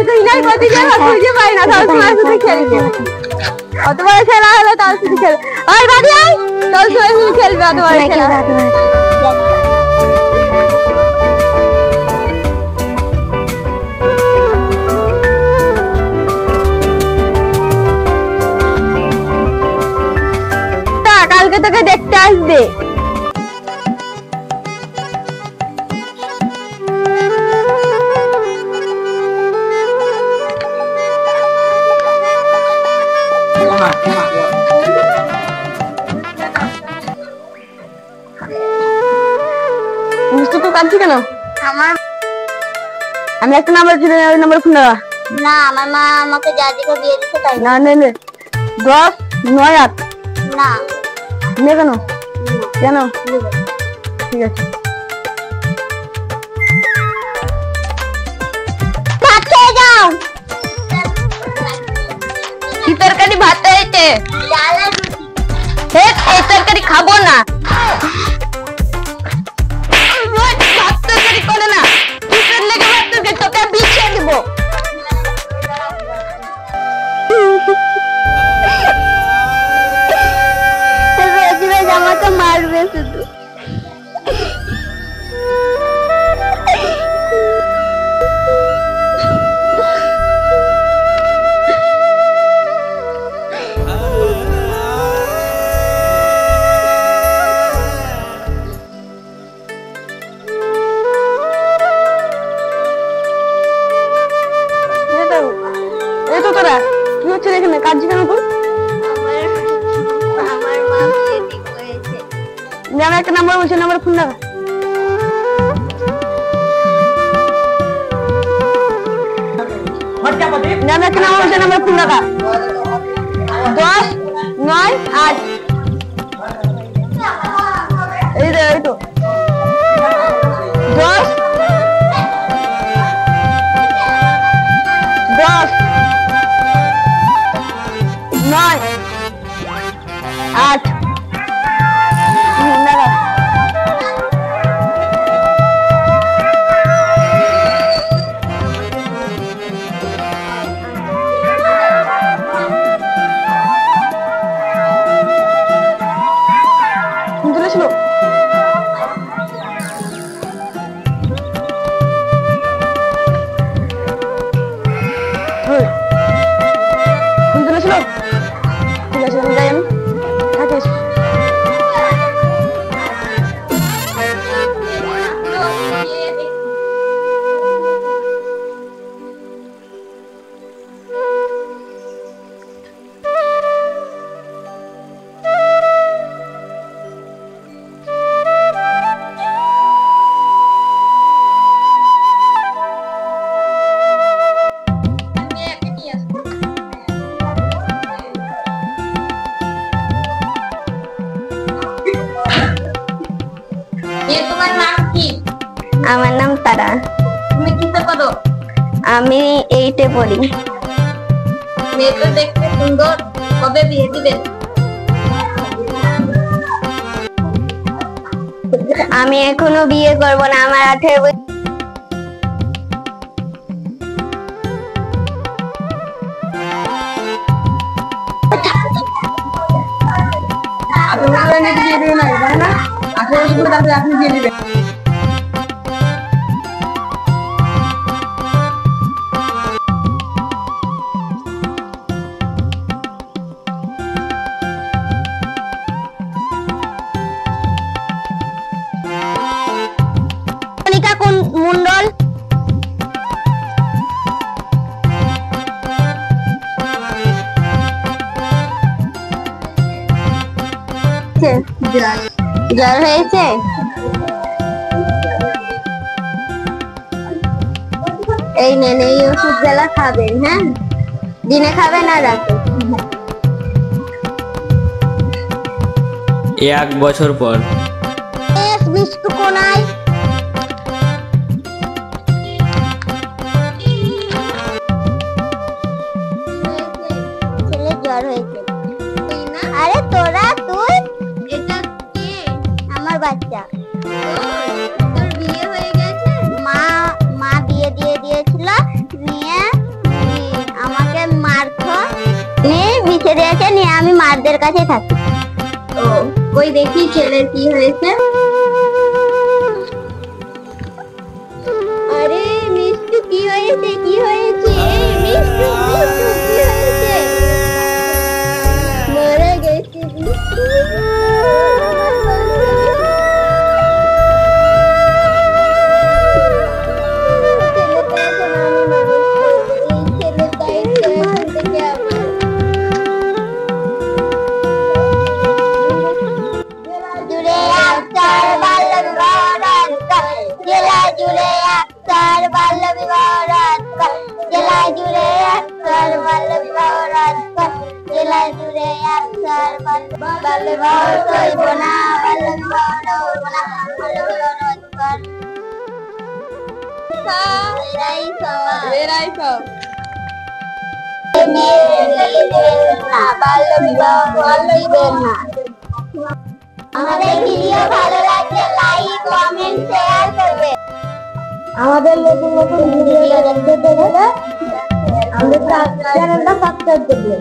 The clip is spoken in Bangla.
তুই নাই কতি যে খুঁজে পাই না তাও তোমার সাথে খেলবে অত বড় খেলা হলো তাও শুধু খেলবে আর বাড়ি আয় তাও সবাই মিলে খেলবে অত বড় খেলা কালকে তোকে দেখতে আসবে কেন আমি একটা নাম্বার ছিল ওই নাম্বার ফোন না আমার মা আমাকে যা দিকে বিয়ে দিতে তাই না নেলে 10 9 8 না নে কেন কেন ঠিক আছে ভাত খেয়ে যাও কি তরকারি ভাত হয়েছে এই তরকারি খাবো না আমাকে মারবে শুধু এই তো তোরা কি হচ্ছে এখানে কাজ কেন তুই আমি একটা নাম্বার বলছি নাম্বার ফোন লাগা আমি একটা নাম্বার বলছি নাম্বার ফোন লাগা 10 9 8 এই তো 10 9 8 আমার নাম তারা তুমি কিসে পড়ো আমি 8 এ পড়ি মেয়ে তো দেখতে সুন্দর কবে বিয়ে দিবেন আমি এখনো বিয়ে করব না আমার 18 বছর আপনি দিয়ে দিবেন মন্ডল জ্বর হয়েছে এই নেন এই ওষুধ গুলা খাবেন হ্যাঁ দিনে খাবেন আর রাতে 1 বছর পর বিস্কুট কোনায় জ্বর হয়েছে আরে তোরা তুই এটা কে আমার বাচ্চা তোর বিয়ে হয়ে গেছে মা বিয়ে দিয়ে দিয়েছিল নিয়ে আমি মারদের কাছে থাকি। ও ওই দেখি ছেলের কি হয়েছে। আরে মিষ্টু কি হয়েছে, কি হয়েছে? মিষ্টু মিষ্টু কি হয়েছে? মারা গেছে মিষ্টু। আমাদের ভিডিও ভালো লাগলে লাইক, কমেন্ট, শেয়ার করবে। আমাদের নতুন নতুন ভিডিও দেখতে হলে আমাদের চ্যানেলটা সাবস্ক্রাইব করবে।